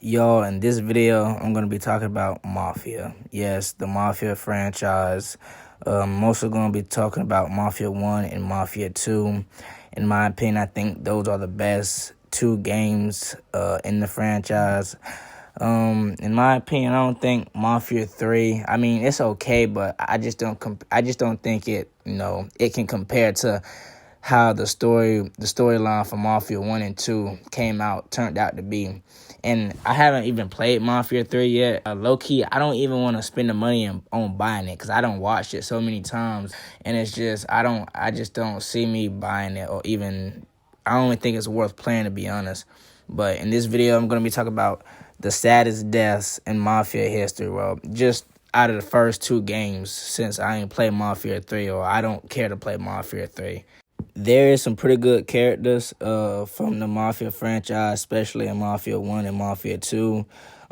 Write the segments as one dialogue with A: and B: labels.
A: Y'all, in this video, I'm going to be talking about Mafia. Yes, the Mafia franchise. Mostly going to be talking about Mafia 1 and Mafia 2. In my opinion, I think those are the best two games in the franchise. In my opinion, I don't think Mafia 3, I mean, it's okay, but I just don't think it, it can compare to how the storyline for Mafia 1 and 2 turned out to be. And I haven't even played Mafia 3 yet. Low-key, I don't even want to spend the money on buying it because I don't watch it so many times. And it's just, I just don't see me buying it, or even, I don't even think it's worth playing, to be honest. But in this video, I'm going to be talking about the saddest deaths in Mafia history, well, just out of the first two games, since I ain't played Mafia 3, or I don't care to play Mafia 3. There is some pretty good characters from the Mafia franchise, especially in Mafia 1 and Mafia 2.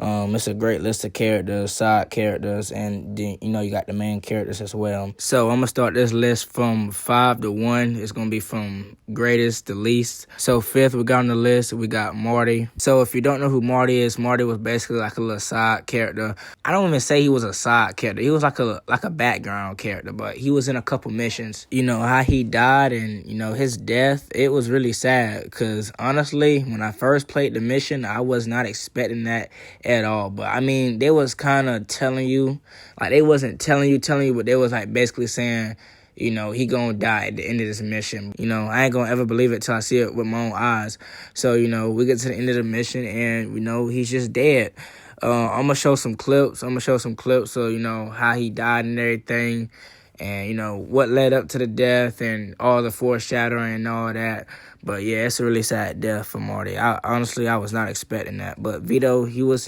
A: It's a great list of characters, side characters, and then, you got the main characters as well. So I'm going to start this list from 5 to 1. It's going to be from greatest to least. So 5th we got on the list, we got Marty. So if you don't know who Marty is, Marty was basically like a little side character. I don't even say he was a side character. He was like a background character, but he was in a couple missions. How he died and, his death, it was really sad because honestly, when I first played the mission, I was not expecting that at all. But I mean, they was kind of telling you, like they wasn't telling you, but they was like basically saying, he gonna die at the end of this mission. I ain't gonna ever believe it till I see it with my own eyes. So, we get to the end of the mission and, he's just dead. I'm gonna show some clips. So, how he died and everything. And, what led up to the death and all the foreshadowing and all that. But, yeah, it's a really sad death for Marty. Honestly, I was not expecting that. But Vito, he was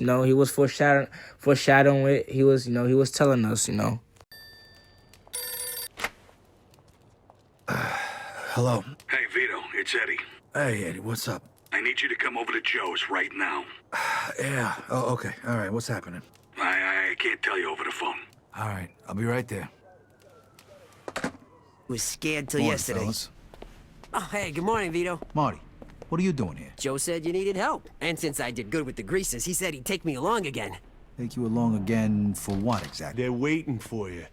A: foreshadowing it. He was telling us,
B: Hello.
C: Hey, Vito, it's Eddie.
B: Hey, Eddie, what's up?
C: I need you to come over to Joe's right now.
B: Yeah. Oh, okay. All right, what's happening?
C: I can't tell you over the phone.
B: All right, I'll be right there.
D: Was scared till
B: Morning,
D: yesterday.
B: fellas.
D: Oh, hey, good morning, Vito.
B: Marty, what are you doing here?
D: Joe said you needed help. And since I did good with the greasers, he said he'd take me along again.
B: Take you along again for what exactly?
E: They're waiting for you.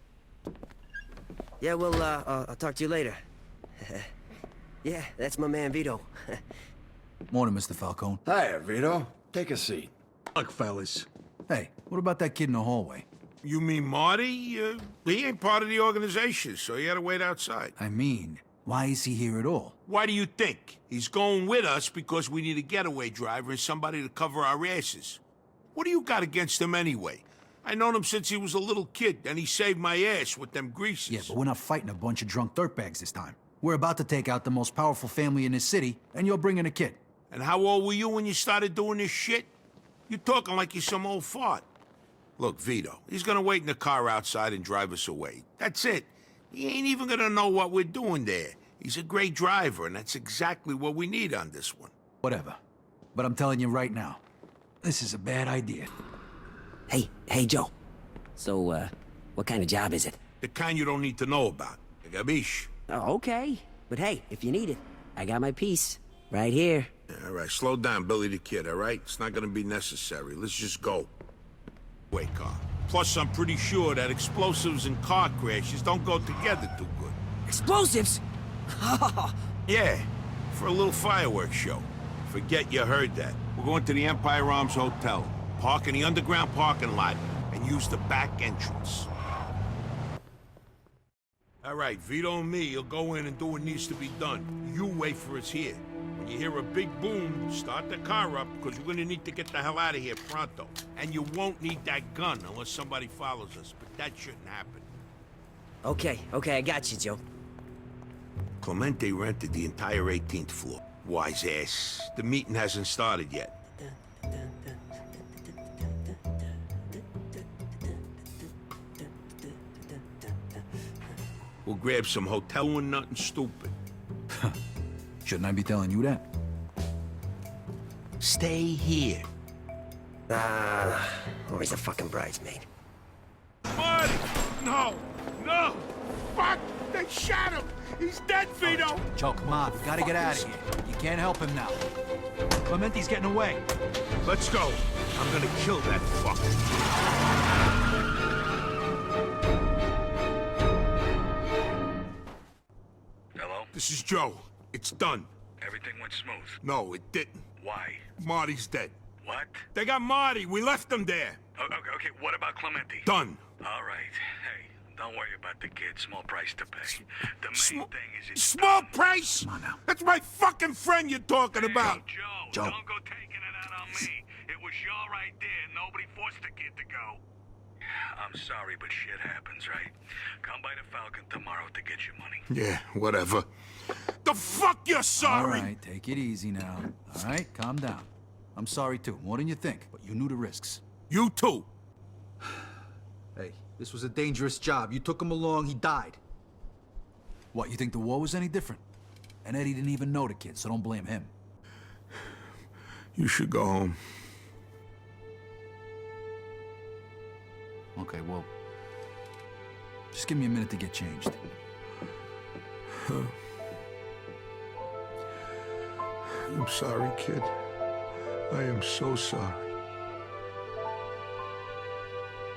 D: Yeah, well, I'll talk to you later. Yeah, that's my man, Vito.
B: Morning, Mr. Falcone.
F: Hiya, Vito. Take a seat.
E: Look, fellas.
B: Hey, what about that kid in the hallway?
E: You mean Marty? He ain't part of the organization, so he had to wait outside.
B: I mean, why is he here at all?
E: Why do you think? He's going with us because we need a getaway driver and somebody to cover our asses. What do you got against him anyway? I known him since he was a little kid, and he saved my ass with them greases.
B: Yeah, but we're not fighting a bunch of drunk dirtbags this time. We're about to take out the most powerful family in this city, and you're bringing a kid.
E: And how old were you when you started doing this shit? You're talking like you're some old fart. Look, Vito, he's gonna wait in the car outside and drive us away. That's it. He ain't even gonna know what we're doing there. He's a great driver, and that's exactly what we need on this one.
B: Whatever. But I'm telling you right now, this is a bad idea.
D: Hey, Joe. So, what kind of job is it?
E: The kind you don't need to know about. Gabish.
D: Oh, okay. But hey, if you need it, I got my piece. Right here.
E: Yeah, all right, slow down, Billy the Kid, all right? It's not gonna be necessary. Let's just go. Wait, car. Plus, I'm pretty sure that explosives and car crashes don't go together too good.
D: Explosives?
E: Yeah, for a little fireworks show. Forget you heard that. We're going to the Empire Arms Hotel. Park in the underground parking lot and use the back entrance. All right, Vito and me, you'll go in and do what needs to be done. You wait for us here. When you hear a big boom, start the car up, because we're gonna need to get the hell out of here pronto. And you won't need that gun unless somebody follows us, but that shouldn't happen.
D: Okay, I got you, Joe.
E: Clemente rented the entire 18th floor. Wise ass. The meeting hasn't started yet. We'll grab some hotel and nothing stupid.
B: Shouldn't I be telling you that?
E: Stay here.
D: Or he's a fucking bridesmaid.
E: Marty! No! Fuck! They shot him! He's dead, Vito!
B: Joe, come on. We gotta get out of here. You can't help him now. Clemente's getting away.
E: Let's go. I'm gonna kill that fucker.
C: Hello?
E: This is Joe. It's done.
C: Everything went smooth.
E: No, it didn't.
C: Why?
E: Marty's dead.
C: What?
E: They got Marty. We left him there.
C: Okay, what about Clemente?
E: Done.
C: All right. Hey, don't worry about the kid. Small price to pay. The main thing is it's
E: Small
C: done.
E: price?
B: Come on now.
E: That's my fucking friend you're talking about.
C: Hey,
B: Joe.
C: don't go taking it out on me. It was y'all right there. Nobody forced the kid to go. I'm sorry, but shit happens, right? Come by the Falcon tomorrow to get your money.
E: Yeah, whatever. The fuck you're
B: All
E: sorry?
B: right, take it easy now. All right, calm down. I'm sorry too, more than you think, but you knew the risks.
E: You too.
B: Hey, this was a dangerous job. You took him along, he died. What, you think the war was any different? And Eddie didn't even know the kid, so don't blame him.
E: You should go home.
B: Okay, well, just give me a minute to get changed.
E: I'm sorry, kid. I am so sorry.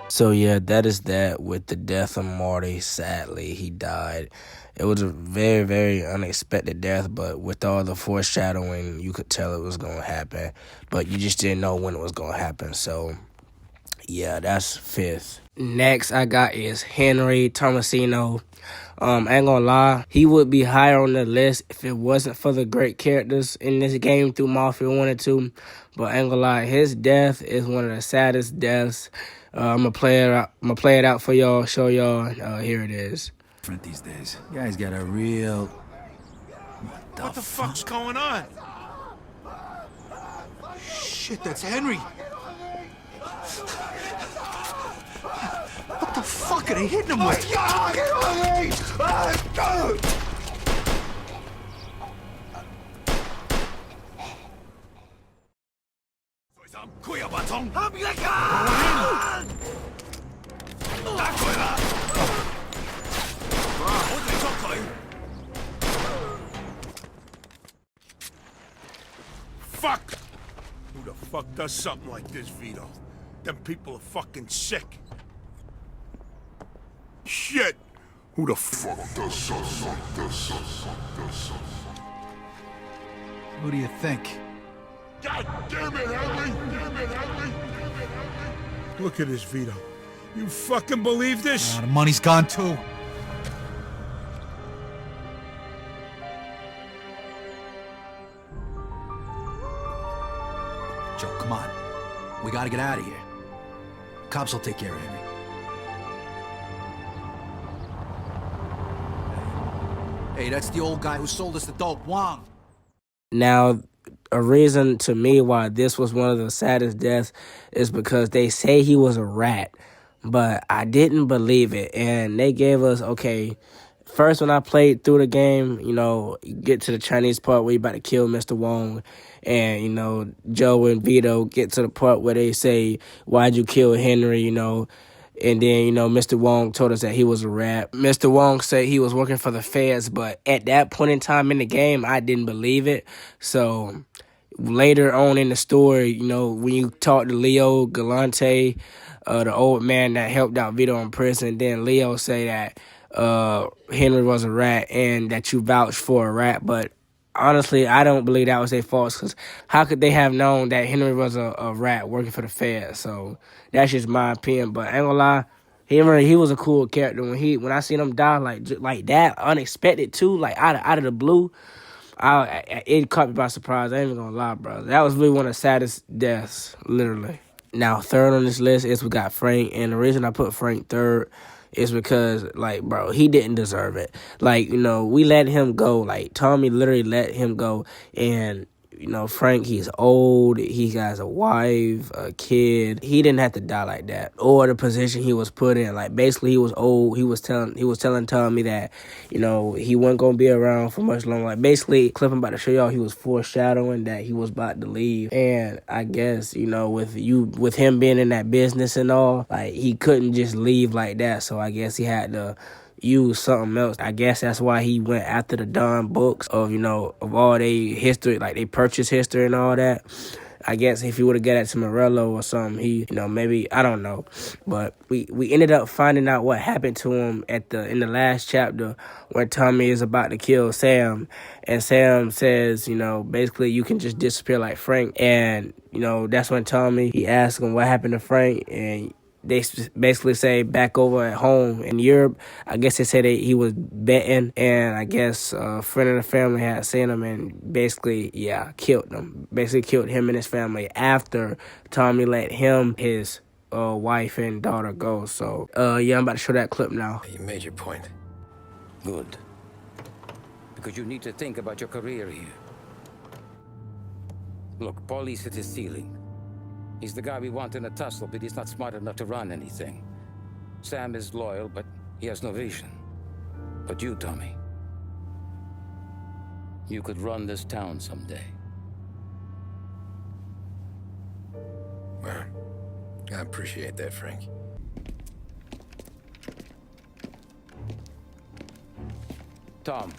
A: So yeah, that is that with the death of Marty. Sadly, he died. It was a very, very unexpected death, but with all the foreshadowing, you could tell it was going to happen. But you just didn't know when it was going to happen. So yeah, that's fifth. Next I got is Henry Tomasino. I ain't gonna lie, he would be higher on the list if it wasn't for the great characters in this game through Mafia 1 and 2. But I ain't gonna lie, his death is one of the saddest deaths. I'm gonna play it out for y'all, show y'all. Here it is.
B: Different these days. Guy's got a real...
E: What the fuck's going on?
B: Shit, that's Henry! What the fuck are they hitting him with?
E: Fuck! Who the fuck does something like this, Vito? Them people are fucking sick. Shit! Who the fuck does something like this?
B: Who do you think?
E: God damn it, Henry! Damn it, Henry! Look at this, Vito. You fucking believe this?
B: The money's gone too. Joe, come on. We gotta get out of here. Cops will take care of Henry. Hey, that's the old guy who sold us the dope, Wong.
A: Now, a reason to me why this was one of the saddest deaths is because they say he was a rat, but I didn't believe it. And they gave us, okay, first when I played through the game, you know, you get to the Chinese part where you about to kill Mr. Wong, and, you know, Joe and Vito get to the part where they say, why'd you kill Henry, you know? And then, you know, Mr. Wong told us that he was a rat. Mr. Wong said he was working for the feds, but at that point in time in the game, I didn't believe it. So later on in the story, you know, when you talk to Leo Galante, the old man that helped out Vito in prison, then Leo say that Henry was a rat and that you vouched for a rat. But honestly, I don't believe that was their fault, because how could they have known that Henry was a rat working for the feds? So that's just my opinion. But I ain't gonna lie, he was a cool character. When I seen him die like that, unexpected too, like out of the blue, it caught me by surprise. I ain't even gonna lie, bro. That was really one of the saddest deaths, literally. Now, third on this list is we got Frank, and the reason I put Frank third is because, like, bro, he didn't deserve it. Like, you know, we let him go. Like, Tommy literally let him go, and, you know, Frank, he's old, he has a wife, a kid. He didn't have to die like that, or the position he was put in. Like, basically, he was old. He was telling Tommy that, you know, he wasn't gonna be around for much longer. Like, basically, clip I'm about to show y'all, he was foreshadowing that he was about to leave. And I guess, you know, with him being in that business and all, like, he couldn't just leave like that. So I guess he had to use something else. I guess that's why he went after the Don books of, you know, of all their history, like they purchase history and all that. I guess if he would have got it to Morello or something, he, maybe, I don't know. But we ended up finding out what happened to him in the last chapter where Tommy is about to kill Sam. And Sam says, basically you can just disappear like Frank. And, that's when Tommy, he asked him what happened to Frank. And they basically say back over at home in Europe, I guess they said he was betting, and I guess a friend of the family had seen him and basically, killed him. Basically killed him and his family after Tommy let him, his wife and daughter go. So, I'm about to show that clip now.
G: You made your point. Good. Because you need to think about your career here. Look, Paulie's hit his ceiling. He's the guy we want in a tussle, but he's not smart enough to run anything. Sam is loyal, but he has no vision. But you, Tommy, you could run this town someday.
F: Well, I appreciate that, Frank.
G: Tom.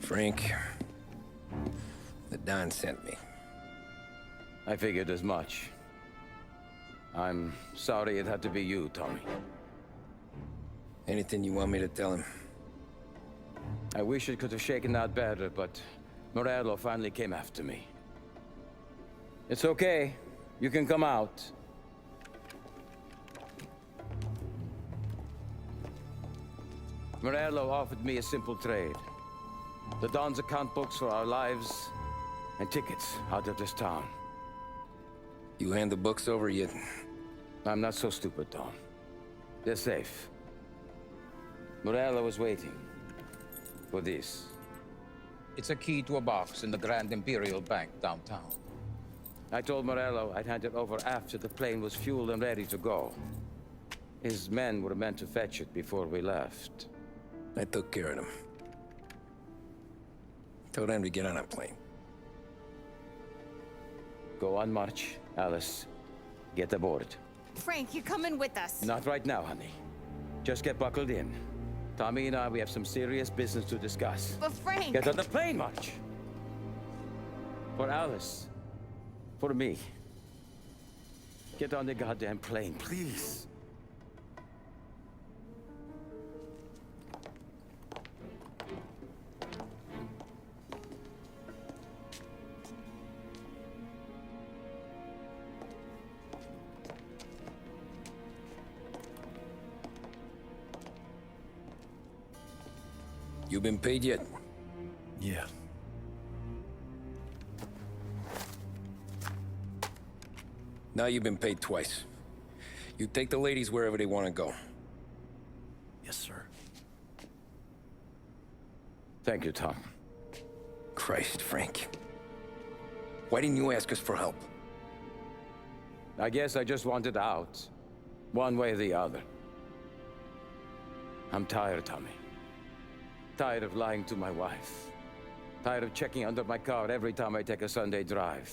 F: Frank, the Don sent me.
G: I figured as much. I'm sorry it had to be you, Tommy.
F: Anything you want me to tell him?
G: I wish it could have shaken out better, but Morello finally came after me. It's okay. You can come out. Morello offered me a simple trade. The Don's account books for our lives and tickets out of this town.
F: You hand the books over yet?
G: I'm not so stupid, Tom. They're safe. Morello was waiting for this. It's a key to a box in the Grand Imperial Bank downtown. I told Morello I'd hand it over after the plane was fueled and ready to go. His men were meant to fetch it before we left.
F: I took care of them. Told them to get on a plane.
G: Go on, March. Alice, get aboard.
H: Frank, you're coming with us.
G: Not right now, honey. Just get buckled in. Tommy and I, we have some serious business to discuss.
H: But Frank...
G: Get on the plane, March. For Alice. For me. Get on the goddamn plane, please.
F: You been paid yet?
B: Yeah.
F: Now you've been paid twice. You take the ladies wherever they want to go.
B: Yes, sir.
G: Thank you, Tom.
F: Christ, Frank. Why didn't you ask us for help?
G: I guess I just wanted out. One way or the other. I'm tired, Tommy. Tired of lying to my wife. Tired of checking under my car every time I take a Sunday drive.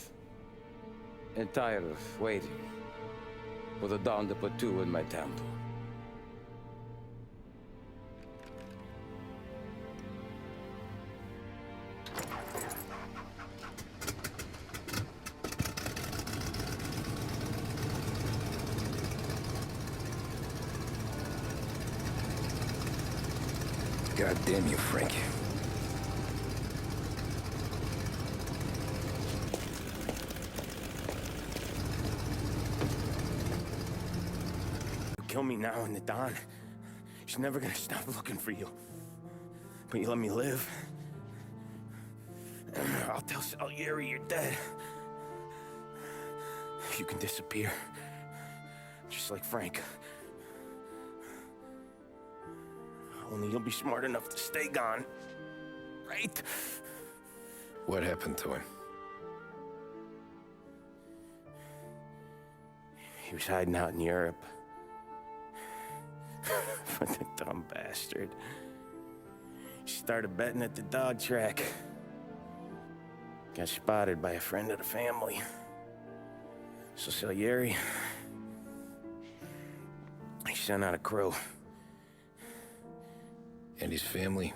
G: And tired of waiting for the dawn to put two in my temple.
F: God damn you, Frank.
I: You kill me now in the dawn. She's never gonna stop looking for you. But you let me live. I'll tell Salieri you're dead. You can disappear. Just like Frank. Only you'll be smart enough to stay gone. Right?
F: What happened to him?
I: He was hiding out in Europe. What a dumb bastard. He started betting at the dog track. Got spotted by a friend of the family. So Salieri, he sent out a crew.
F: And his family?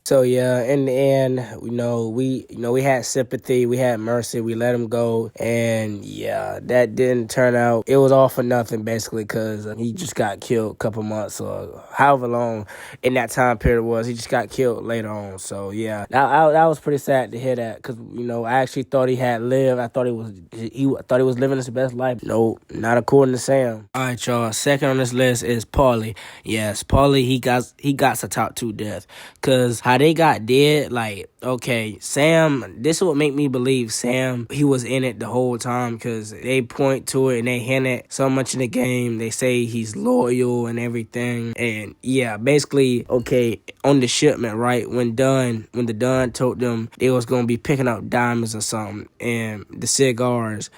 A: So yeah, in the end, we had sympathy, we had mercy, we let him go, and yeah, that didn't turn out. It was all for nothing basically, because he just got killed a couple months or however long in that time period was. He just got killed later on. So yeah, that was pretty sad to hear that, because I actually thought he had lived. I thought I thought he was living his best life. No, not according to Sam. All right, y'all. Second on this list is Paulie. Yes, Paulie. He got a top 2 death, cause how they got dead. Like, okay, Sam. This would make me believe Sam. He was in it the whole time, cause they point to it and they hint it so much in the game. They say he's loyal and everything. And yeah, basically, okay, on the shipment, right? When the Don told them they was gonna be picking up diamonds or something and the cigars,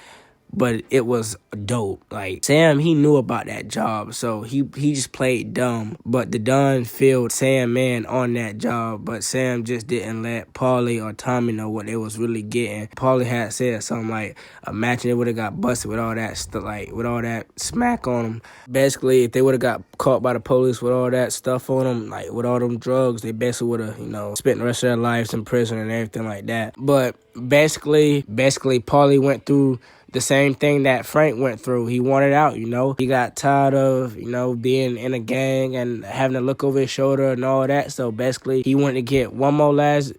A: but it was dope. Like, Sam, he knew about that job, so he just played dumb. But the Don filled Sam in on that job, but Sam just didn't let Paulie or Tommy know what they was really getting. Paulie had said something like, imagine they would have got busted with all that stuff, like with all that smack on them. Basically, if they would have got caught by the police with all that stuff on them, like with all them drugs, they basically would have, spent the rest of their lives in prison and everything like that. But basically, Paulie went through the same thing that Frank went through. He wanted out, He got tired of, being in a gang and having to look over his shoulder and all that. So basically, he wanted to get one more last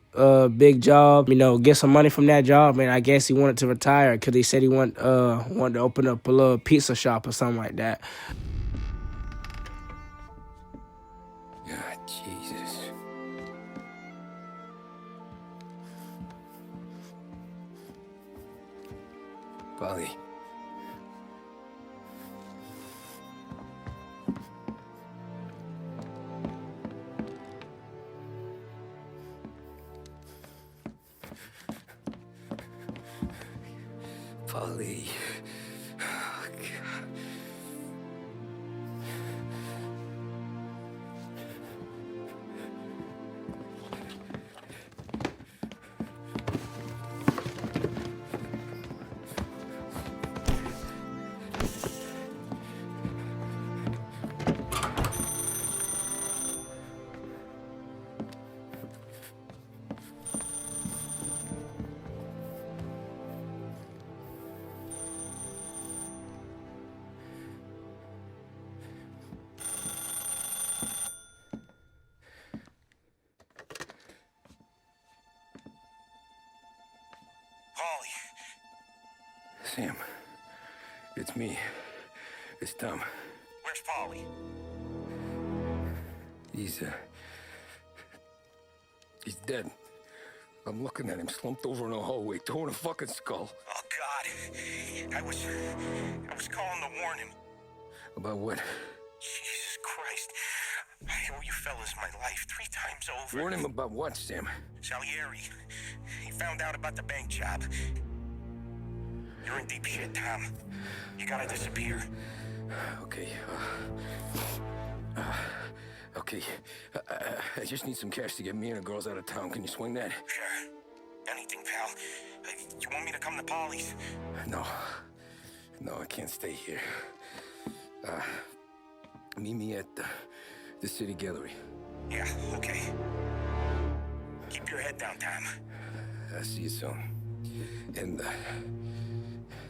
A: big job, get some money from that job. And I guess he wanted to retire because he said he wanted to open up a little pizza shop or something like that.
F: God, Jesus. Polly. Polly. Oh, God. Sam, it's me. It's Tom.
C: Where's Paulie?
F: He's dead. I'm looking at him slumped over in a hallway, torn a fucking skull.
C: Oh, God. I was calling to warn him.
F: About what?
C: Jesus Christ. I owe you fellas my life 3 times over.
F: Warn him about what, Sam?
C: Salieri. He found out about the bank job. You're in deep shit, Tom. You gotta disappear.
F: Okay. Okay. I just need some cash to get me and the girls out of town. Can you swing that?
C: Sure. Anything, pal. You want me to come to Polly's?
F: No, I can't stay here. Meet me at the city gallery.
C: Yeah, okay. Keep your head down, Tom.
F: I'll see you soon. And,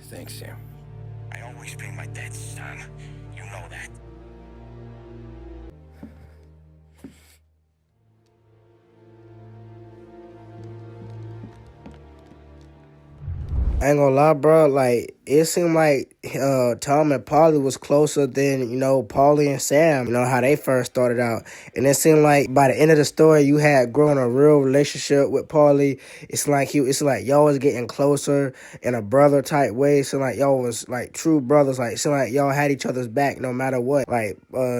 F: thanks, Sam.
C: I always pay my debts, son. You know that.
A: I ain't gonna lie, bro. Like, it seemed like Tom and Paulie was closer than, Paulie and Sam, how they first started out. And it seemed like by the end of the story, you had grown a real relationship with Paulie. It's like y'all was getting closer in a brother type way. It's like y'all was like true brothers. Like, it seemed like y'all had each other's back no matter what. Like,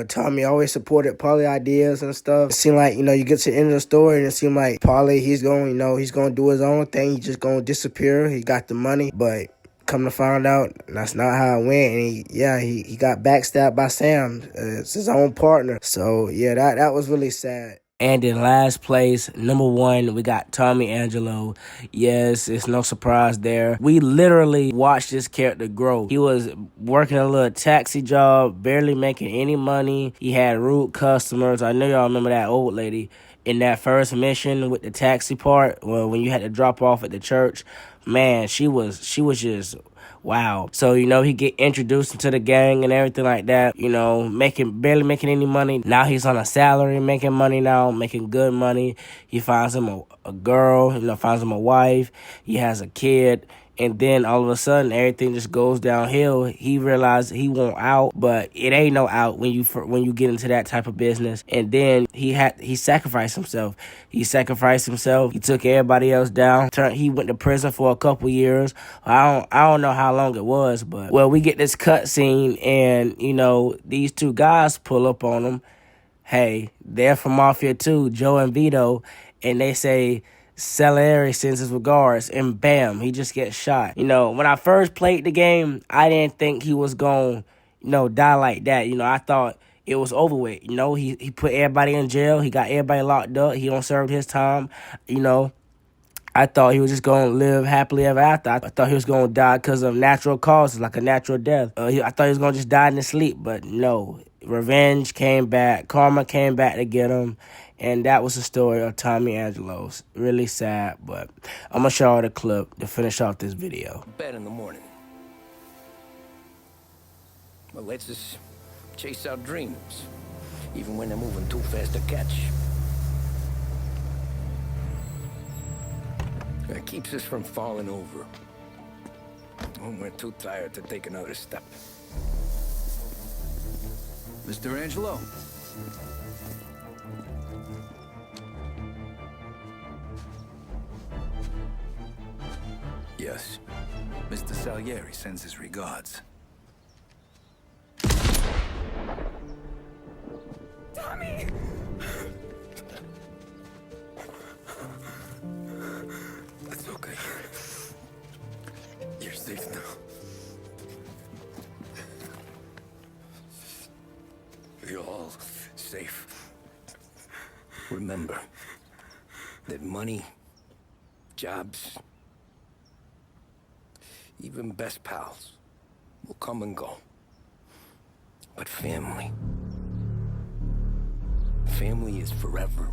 A: Tommy always supported Paulie ideas and stuff. It seemed like, you get to the end of the story and it seemed like Paulie, he's going to do his own thing. He's just going to disappear. He got the money, but come to find out, that's not how it went. And he got backstabbed by Sam. It's his own partner. So yeah, that was really sad. And in last place, number 1, we got Tommy Angelo. Yes, it's no surprise there. We literally watched this character grow. He was working a little taxi job, barely making any money. He had rude customers. I know y'all remember that old lady. in that first mission with the taxi part, well, when you had to drop off at the church, man, she was just wow. So, he get introduced into the gang and everything like that, barely making any money. Now he's on a salary, making money now, making good money. He finds him a girl, finds him a wife. He has a kid. And then all of a sudden, everything just goes downhill. He realized he want out, but it ain't no out when you get into that type of business. And then he sacrificed himself. He took everybody else down. He went to prison for a couple years. I don't know how long it was, but well, we get this cut scene, and these two guys pull up on him. Hey, they're from Mafia 2, Joe and Vito, and they say, Salieri sends his regards, and bam, he just gets shot. When I first played the game, I didn't think he was going to, die like that. I thought it was over with. He put everybody in jail. He got everybody locked up. He don't serve his time. I thought he was just going to live happily ever after. I thought he was going to die because of natural causes, like a natural death. I thought he was going to just die in his sleep, but no. Revenge came back. Karma came back to get him. And that was the story of Tommy Angelos. Really sad, but I'm going to show you the clip to finish off this video.
F: Bed in the morning. Well, let's just chase our dreams, even when they're moving too fast to catch. That keeps us from falling over when we're too tired to take another step.
B: Mr. Angelo.
F: Yes.
B: Mr. Salieri sends his regards.
H: Tommy!
F: That's okay. You're safe now. You're all safe. Remember that money, jobs, even best pals will come and go. But family is forever.